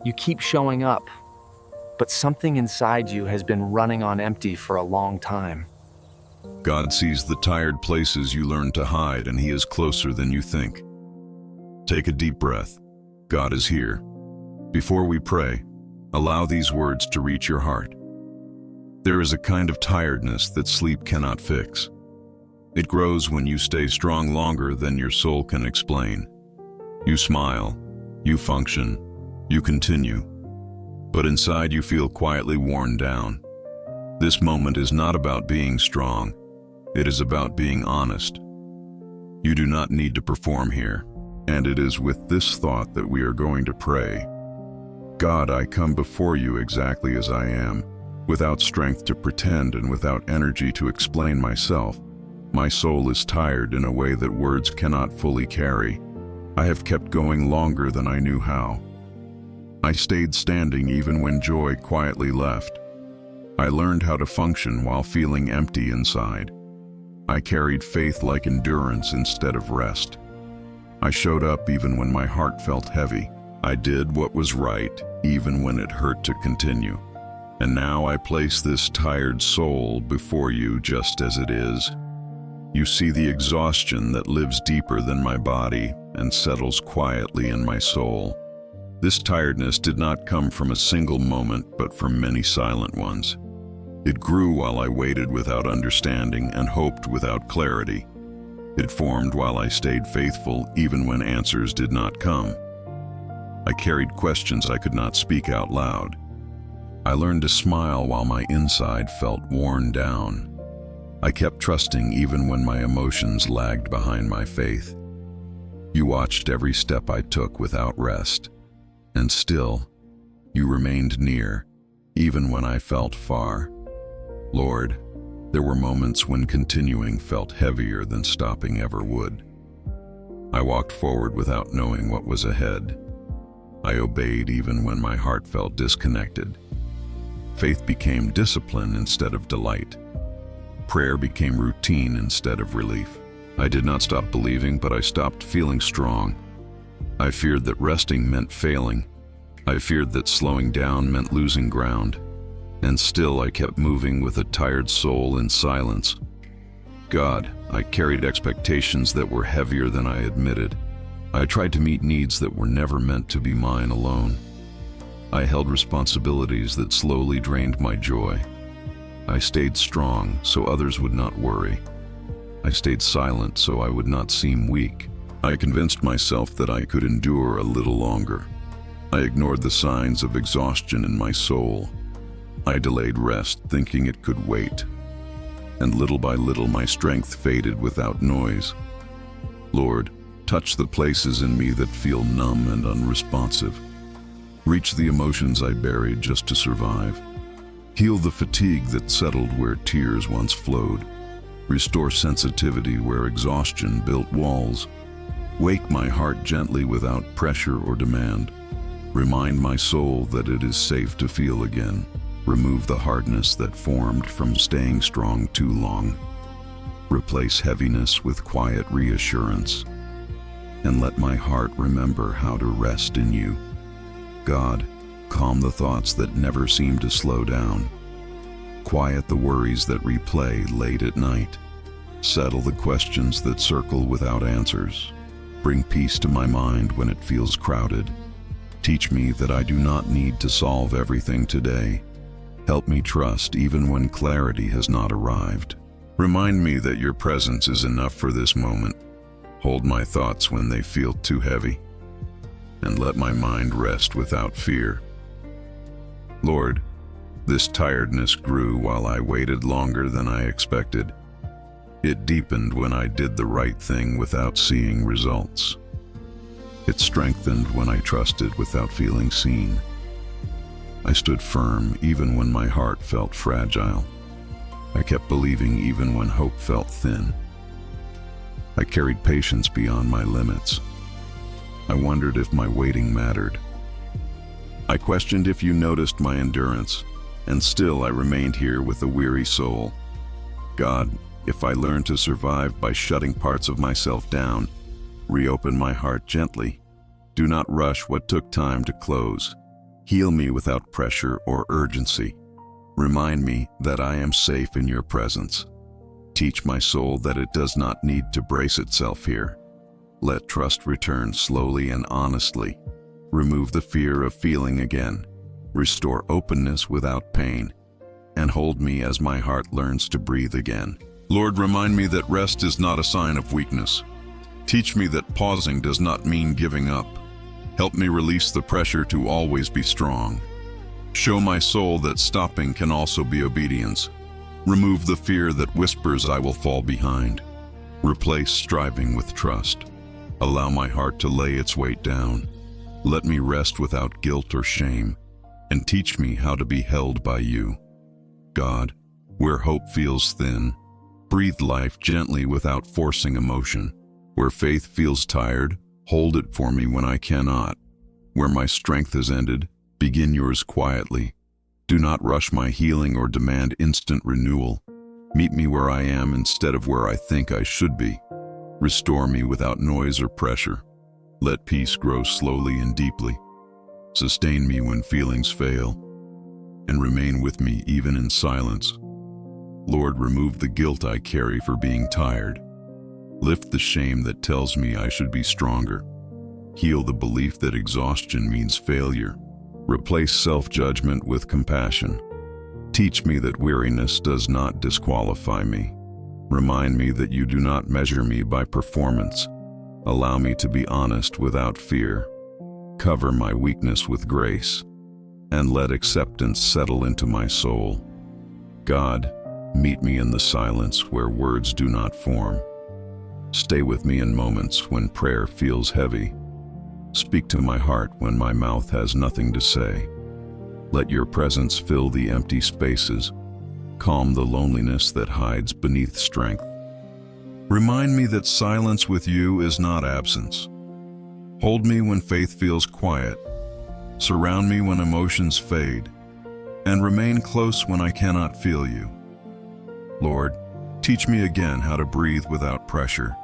You keep showing up, but something inside you has been running on empty for a long time. God sees the tired places you learn to hide, and He is closer than you think. Take a deep breath. God is here. Before we pray, allow these words to reach your heart. There is a kind of tiredness that sleep cannot fix. It grows when you stay strong longer than your soul can explain. You smile, you function, you continue, but inside you feel quietly worn down. This moment is not about being strong. It is about being honest. You do not need to perform here, and it is with this thought that we are going to pray. God, I come before you exactly as I am, without strength to pretend and without energy to explain myself. My soul is tired in a way that words cannot fully carry. I have kept going longer than I knew how. I stayed standing even when joy quietly left. I learned how to function while feeling empty inside. I carried faith like endurance instead of rest. I showed up even when my heart felt heavy. I did what was right, even when it hurt to continue. And now I place this tired soul before you just as it is. You see the exhaustion that lives deeper than my body and settles quietly in my soul. This tiredness did not come from a single moment, but from many silent ones. It grew while I waited without understanding and hoped without clarity. It formed while I stayed faithful even when answers did not come. I carried questions I could not speak out loud. I learned to smile while my inside felt worn down. I kept trusting even when my emotions lagged behind my faith. You watched every step I took without rest. And still, you remained near, even when I felt far. Lord, there were moments when continuing felt heavier than stopping ever would. I walked forward without knowing what was ahead. I obeyed even when my heart felt disconnected. Faith became discipline instead of delight. Prayer became routine instead of relief. I did not stop believing, but I stopped feeling strong. I feared that resting meant failing. I feared that slowing down meant losing ground. And still I kept moving with a tired soul in silence. God, I carried expectations that were heavier than I admitted. I tried to meet needs that were never meant to be mine alone. I held responsibilities that slowly drained my joy. I stayed strong so others would not worry. I stayed silent so I would not seem weak. I convinced myself that I could endure a little longer. I ignored the signs of exhaustion in my soul. I delayed rest, thinking it could wait. And little by little, my strength faded without noise. Lord, touch the places in me that feel numb and unresponsive. Reach the emotions I buried just to survive. Heal the fatigue that settled where tears once flowed. Restore sensitivity where exhaustion built walls. Wake my heart gently without pressure or demand. Remind my soul that it is safe to feel again. Remove the hardness that formed from staying strong too long. Replace heaviness with quiet reassurance. And let my heart remember how to rest in you. God, calm the thoughts that never seem to slow down. Quiet the worries that replay late at night. Settle the questions that circle without answers. Bring peace to my mind when it feels crowded. Teach me that I do not need to solve everything today. Help me trust even when clarity has not arrived. Remind me that your presence is enough for this moment. Hold my thoughts when they feel too heavy. And let my mind rest without fear. Lord, this tiredness grew while I waited longer than I expected. It deepened when I did the right thing without seeing results. It strengthened when I trusted without feeling seen. I stood firm even when my heart felt fragile. I kept believing even when hope felt thin. I carried patience beyond my limits. I wondered if my waiting mattered. I questioned if you noticed my endurance, and still I remained here with a weary soul. God, if I learned to survive by shutting parts of myself down, reopen my heart gently. Do not rush what took time to close. Heal me without pressure or urgency. Remind me that I am safe in your presence. Teach my soul that it does not need to brace itself here. Let trust return slowly and honestly. Remove the fear of feeling again. Restore openness without pain. And hold me as my heart learns to breathe again. Lord, remind me that rest is not a sign of weakness. Teach me that pausing does not mean giving up. Help me release the pressure to always be strong. Show my soul that stopping can also be obedience. Remove the fear that whispers I will fall behind. Replace striving with trust. Allow my heart to lay its weight down. Let me rest without guilt or shame, and teach me how to be held by you. God, where hope feels thin, breathe life gently without forcing emotion. Where faith feels tired, hold it for me when I cannot. Where my strength has ended, begin yours quietly. Do not rush my healing or demand instant renewal. Meet me where I am instead of where I think I should be. Restore me without noise or pressure. Let peace grow slowly and deeply. Sustain me when feelings fail, and remain with me even in silence. Lord, remove the guilt I carry for being tired. Lift the shame that tells me I should be stronger. Heal the belief that exhaustion means failure. Replace self-judgment with compassion. Teach me that weariness does not disqualify me. Remind me that you do not measure me by performance. Allow me to be honest without fear. Cover my weakness with grace, and let acceptance settle into my soul. God, meet me in the silence where words do not form. Stay with me in moments when prayer feels heavy. Speak to my heart when my mouth has nothing to say. Let your presence fill the empty spaces. Calm the loneliness that hides beneath strength. Remind me that silence with you is not absence. Hold me when faith feels quiet. Surround me when emotions fade. And remain close when I cannot feel you. Lord, teach me again how to breathe without pressure.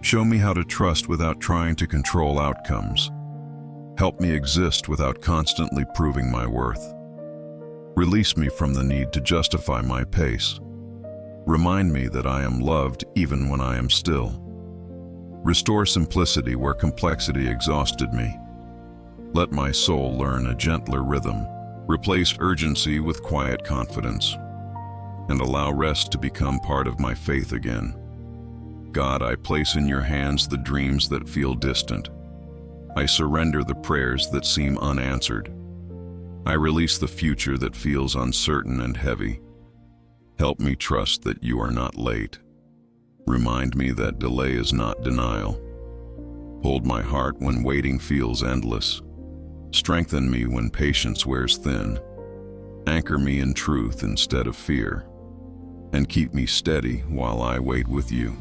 Show me how to trust without trying to control outcomes. Help me exist without constantly proving my worth. Release me from the need to justify my pace. Remind me that I am loved even when I am still. Restore simplicity where complexity exhausted me. Let my soul learn a gentler rhythm. Replace urgency with quiet confidence. And allow rest to become part of my faith again. God, I place in your hands the dreams that feel distant. I surrender the prayers that seem unanswered. I release the future that feels uncertain and heavy. Help me trust that you are not late. Remind me that delay is not denial. Hold my heart when waiting feels endless. Strengthen me when patience wears thin. Anchor me in truth instead of fear. And keep me steady while I wait with you.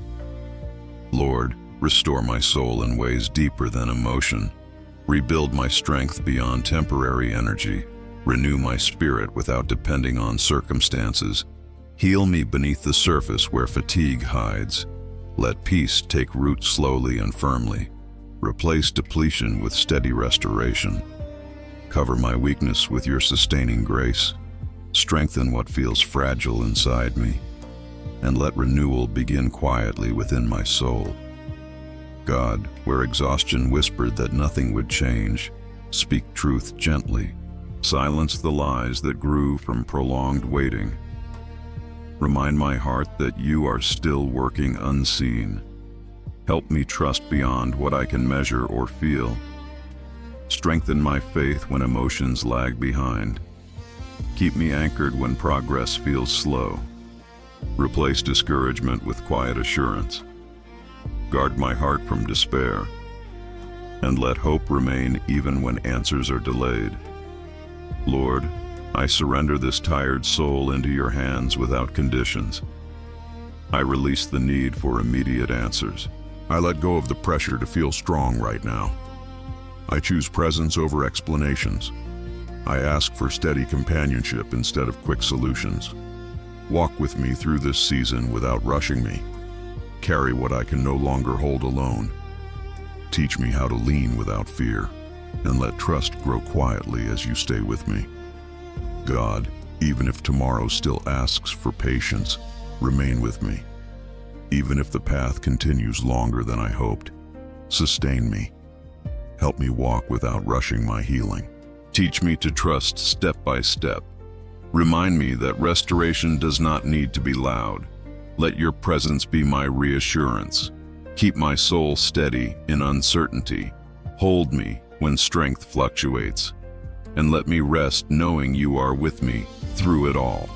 Lord, restore my soul in ways deeper than emotion. Rebuild my strength beyond temporary energy. Renew my spirit without depending on circumstances. Heal me beneath the surface where fatigue hides. Let peace take root slowly and firmly. Replace depletion with steady restoration. Cover my weakness with your sustaining grace. Strengthen what feels fragile inside me. And let renewal begin quietly within my soul. God, where exhaustion whispered that nothing would change, speak truth gently. Silence the lies that grew from prolonged waiting. Remind my heart that you are still working unseen. Help me trust beyond what I can measure or feel. Strengthen my faith when emotions lag behind. Keep me anchored when progress feels slow. Replace discouragement with quiet assurance. Guard my heart from despair. And let hope remain even when answers are delayed. Lord, I surrender this tired soul into your hands without conditions. I release the need for immediate answers. I let go of the pressure to feel strong right now. I choose presence over explanations. I ask for steady companionship instead of quick solutions. Walk with me through this season without rushing me. Carry what I can no longer hold alone. Teach me how to lean without fear. and let trust grow quietly as you stay with me. God, even if tomorrow still asks for patience, remain with me. Even if the path continues longer than I hoped, sustain me. Help me walk without rushing my healing. Teach me to trust step by step. Remind me that restoration does not need to be loud. Let your presence be my reassurance. Keep my soul steady in uncertainty. Hold me when strength fluctuates. And let me rest knowing you are with me through it all.